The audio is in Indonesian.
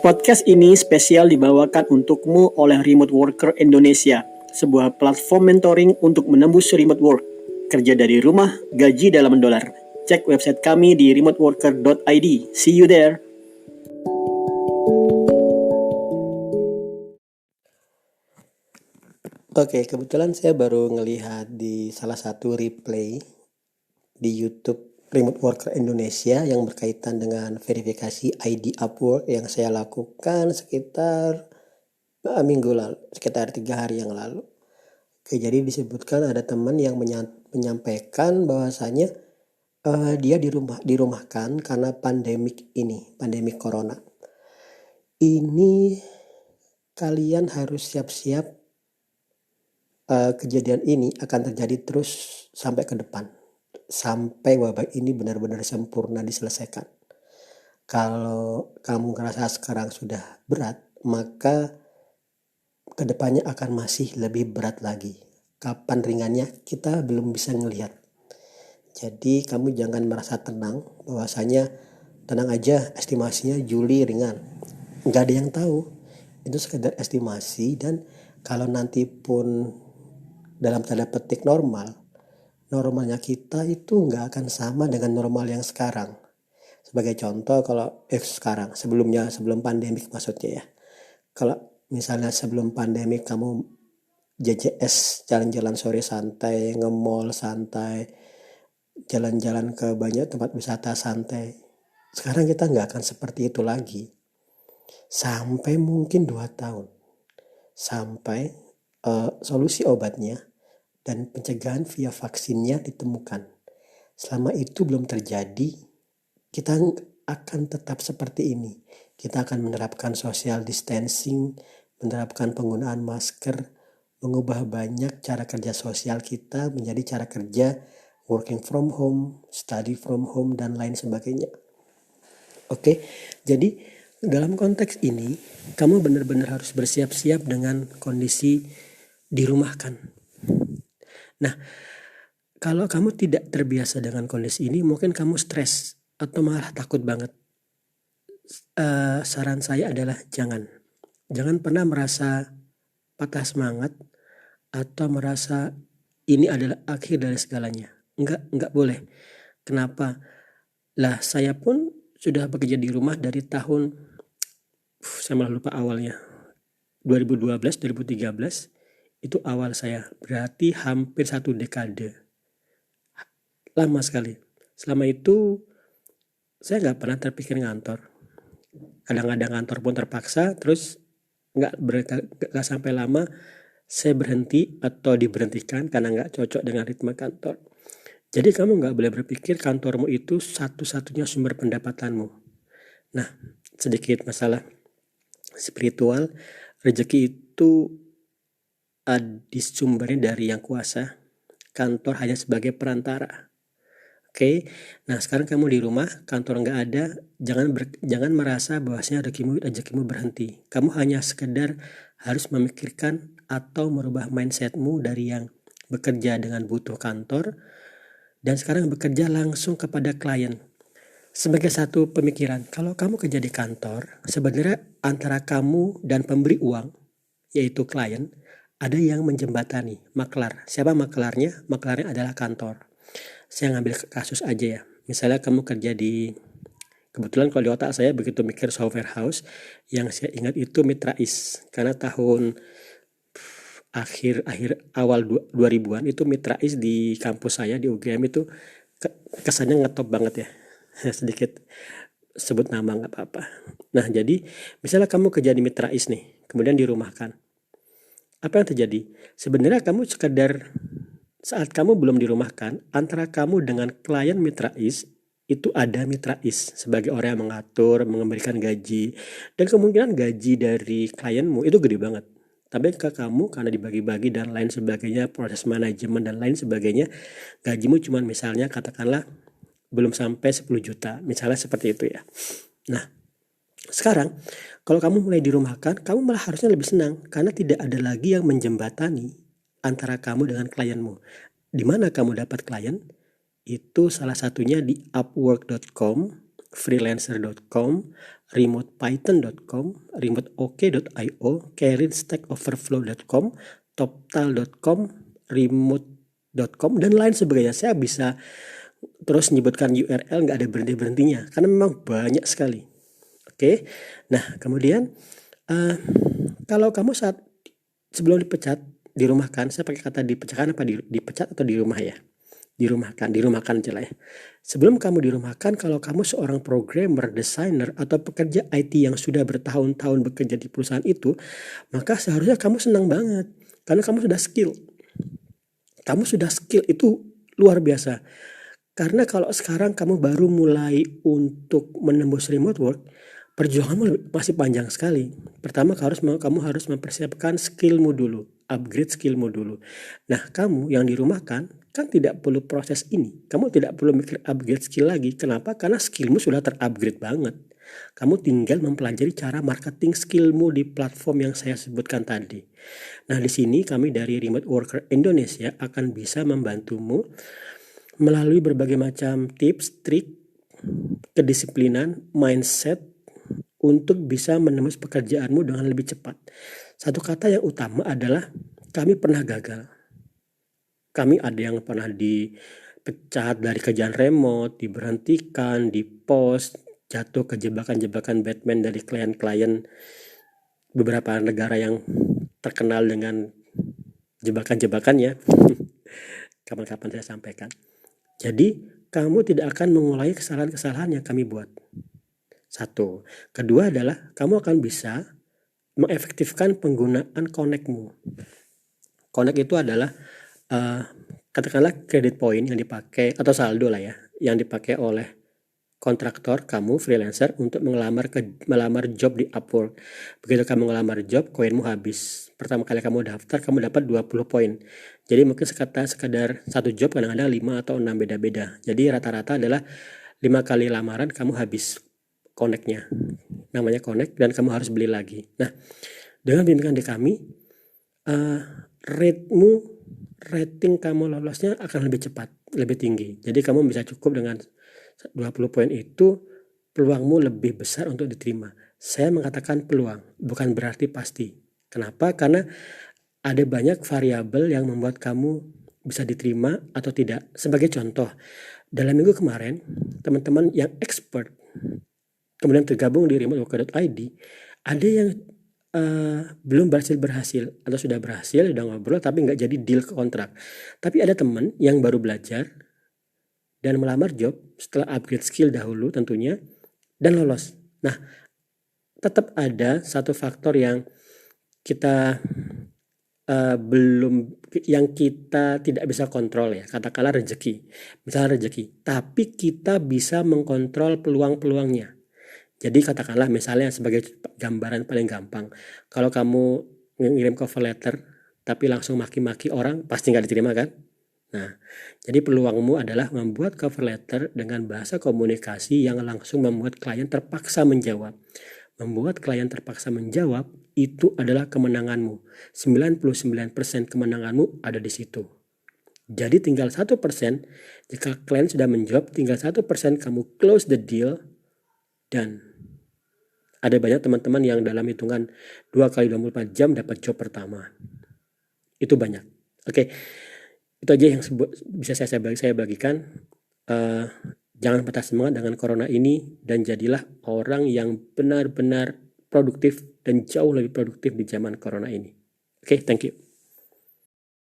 Podcast ini spesial dibawakan untukmu oleh Remote Worker Indonesia, sebuah platform mentoring untuk menembus remote work. Kerja dari rumah, gaji dalam dolar. Cek website kami di remoteworker.id. See you there. Oke, kebetulan saya baru ngelihat di salah satu replay di YouTube Remote Worker Indonesia yang berkaitan dengan verifikasi ID Upwork yang saya lakukan sekitar minggu lalu, sekitar 3 hari yang lalu. Oke, jadi disebutkan ada teman yang menyampaikan bahwasanya dia dirumahkan karena pandemik corona. Ini kalian harus siap-siap kejadian ini akan terjadi terus sampai ke depan. Sampai wabah ini benar-benar sempurna diselesaikan. Kalau kamu ngerasa sekarang sudah berat, maka kedepannya akan masih lebih berat lagi. Kapan ringannya kita belum bisa ngelihat. Jadi kamu jangan merasa tenang bahwasanya tenang aja, estimasinya Juli ringan. Nggak ada yang tahu. Itu sekedar estimasi, dan kalau nanti pun dalam tanda petik normalnya kita itu nggak akan sama dengan normal yang sekarang. Sebagai contoh, kalau sebelum pandemik maksudnya ya. Kalau misalnya sebelum pandemik kamu JJS, jalan-jalan sore santai, nge-mall santai, jalan-jalan ke banyak tempat wisata santai. Sekarang kita nggak akan seperti itu lagi. Sampai mungkin 2 tahun. Sampai solusi obatnya dan pencegahan via vaksinnya ditemukan. Selama itu belum terjadi, kita akan tetap seperti ini. Kita akan menerapkan social distancing, menerapkan penggunaan masker, mengubah banyak cara kerja sosial kita menjadi cara kerja working from home, study from home, dan lain sebagainya. Oke, jadi dalam konteks ini, kamu benar-benar harus bersiap-siap dengan kondisi dirumahkan. Nah, kalau kamu tidak terbiasa dengan kondisi ini, mungkin kamu stres atau malah takut banget. Saran saya adalah jangan pernah merasa patah semangat atau merasa ini adalah akhir dari segalanya. Enggak boleh. Kenapa? Lah, saya pun sudah bekerja di rumah dari tahun, saya malah lupa awalnya, 2012, 2013, itu awal saya. Berarti hampir 1 dekade. Lama sekali. Selama itu saya nggak pernah terpikir ngantor. Kadang-kadang ngantor pun terpaksa, terus nggak sampai lama saya berhenti atau diberhentikan karena nggak cocok dengan ritme kantor. Jadi kamu nggak boleh berpikir kantormu itu satu-satunya sumber pendapatanmu. Nah, sedikit masalah spiritual, rezeki itu disumbernya dari Yang Kuasa. Kantor hanya sebagai perantara. Oke, nah sekarang kamu di rumah, kantor nggak ada, jangan merasa bahwasanya rezekimu berhenti. Kamu hanya sekedar harus memikirkan atau merubah mindsetmu dari yang bekerja dengan butuh kantor, dan sekarang bekerja langsung kepada klien. Sebagai satu pemikiran, kalau kamu kerja di kantor, sebenarnya antara kamu dan pemberi uang, yaitu klien, ada yang menjembatani, maklar. Siapa maklarnya? Maklarnya adalah kantor. Saya ngambil kasus aja ya. Misalnya kamu kerja kebetulan kalau di otak saya begitu mikir software house, yang saya ingat itu Mitra.is. Karena tahun akhir awal 2000-an itu Mitra.is di kampus saya di UGM itu kesannya ngetop banget ya. Sedikit sebut nama nggak apa-apa. Nah, jadi misalnya kamu kerja di Mitra.is nih, kemudian dirumahkan. Apa yang terjadi? Sebenarnya kamu sekedar saat kamu belum dirumahkan, antara kamu dengan klien Mitra.is itu ada Mitra.is sebagai orang yang mengatur, memberikan gaji, dan kemungkinan gaji dari klienmu itu gede banget. Tapi ke kamu karena dibagi-bagi dan lain sebagainya, proses manajemen dan lain sebagainya, gajimu cuma misalnya katakanlah belum sampai 10 juta, misalnya seperti itu ya. Nah, sekarang kalau kamu mulai dirumahkan, kamu malah harusnya lebih senang karena tidak ada lagi yang menjembatani antara kamu dengan klienmu. Di mana kamu dapat klien? Itu salah satunya di upwork.com, freelancer.com, remotepython.com, remoteok.io, careerstackoverflow.com, toptal.com, remote.com, dan lain sebagainya. Saya bisa terus menyebutkan URL, nggak ada berhenti-berhentinya karena memang banyak sekali. Oke, nah kemudian kalau kamu saat sebelum dipecat, dirumahkan, saya pakai kata dipecahkan apa dipecat atau di rumah ya? Dirumahkan aja lah ya. Sebelum kamu dirumahkan, kalau kamu seorang programmer, desainer, atau pekerja IT yang sudah bertahun-tahun bekerja di perusahaan itu, maka seharusnya kamu senang banget karena kamu sudah skill. Kamu sudah skill itu luar biasa. Karena kalau sekarang kamu baru mulai untuk menembus remote work, perjuanganmu masih panjang sekali. Pertama kamu harus mempersiapkan skillmu dulu, upgrade skillmu dulu. Nah, kamu yang dirumahkan kan tidak perlu proses ini. Kamu tidak perlu mikir upgrade skill lagi. Kenapa? Karena skillmu sudah terupgrade banget. Kamu tinggal mempelajari cara marketing skillmu di platform yang saya sebutkan tadi. Nah, di sini kami dari Remote Worker Indonesia akan bisa membantumu melalui berbagai macam tips, trik, kedisiplinan, mindset untuk bisa menembus pekerjaanmu dengan lebih cepat. Satu kata yang utama adalah kami pernah gagal. Kami ada yang pernah dipecat dari kerjaan remote, diberhentikan, di-post, jatuh ke jebakan-jebakan Batman dari klien-klien beberapa negara yang terkenal dengan jebakan-jebakannya. Kapan-kapan saya sampaikan. Jadi, kamu tidak akan mengulangi kesalahan-kesalahan yang kami buat. Satu. Kedua adalah kamu akan bisa mengefektifkan penggunaan connect-mu. Connect itu adalah katakanlah kredit point yang dipakai atau saldo lah ya, yang dipakai oleh kontraktor kamu freelancer untuk melamar job di Upwork. Begitu kamu ngelamar job, koinmu habis. Pertama kali kamu daftar, kamu dapat 20 poin. Jadi mungkin sekadar satu job kadang-kadang 5 atau 6 beda-beda. Jadi rata-rata adalah 5 kali lamaran kamu habis connect-nya. Namanya connect dan kamu harus beli lagi. Nah, dengan bimbingan di kami, rating kamu lolosnya akan lebih cepat, lebih tinggi. Jadi kamu bisa cukup dengan 20 poin itu, peluangmu lebih besar untuk diterima. Saya mengatakan peluang, bukan berarti pasti. Kenapa? Karena ada banyak variabel yang membuat kamu bisa diterima atau tidak. Sebagai contoh, dalam minggu kemarin, teman-teman yang expert kemudian tergabung di remoteworker.id, ada yang belum berhasil atau sudah berhasil, udah ngobrol tapi nggak jadi deal ke kontrak. Tapi ada teman yang baru belajar dan melamar job setelah upgrade skill dahulu tentunya dan lolos. Nah, tetap ada satu faktor yang kita yang kita tidak bisa kontrol ya, katakanlah rezeki. Misalnya rezeki, tapi kita bisa mengkontrol peluang-peluangnya. Jadi katakanlah misalnya sebagai gambaran paling gampang, kalau kamu ngirim cover letter tapi langsung maki-maki orang, pasti nggak diterima kan? Nah, jadi peluangmu adalah membuat cover letter dengan bahasa komunikasi yang langsung membuat klien terpaksa menjawab. Membuat klien terpaksa menjawab, itu adalah kemenanganmu. 99% kemenanganmu ada di situ. Jadi tinggal 1%, jika klien sudah menjawab, tinggal 1% kamu close the deal, dan ada banyak teman-teman yang dalam hitungan 2 kali 24 jam dapat job pertama. Itu banyak. Oke, itu aja yang bisa saya bagikan. Jangan patah semangat dengan corona ini dan jadilah orang yang benar-benar produktif dan jauh lebih produktif di zaman corona ini. Oke, thank you.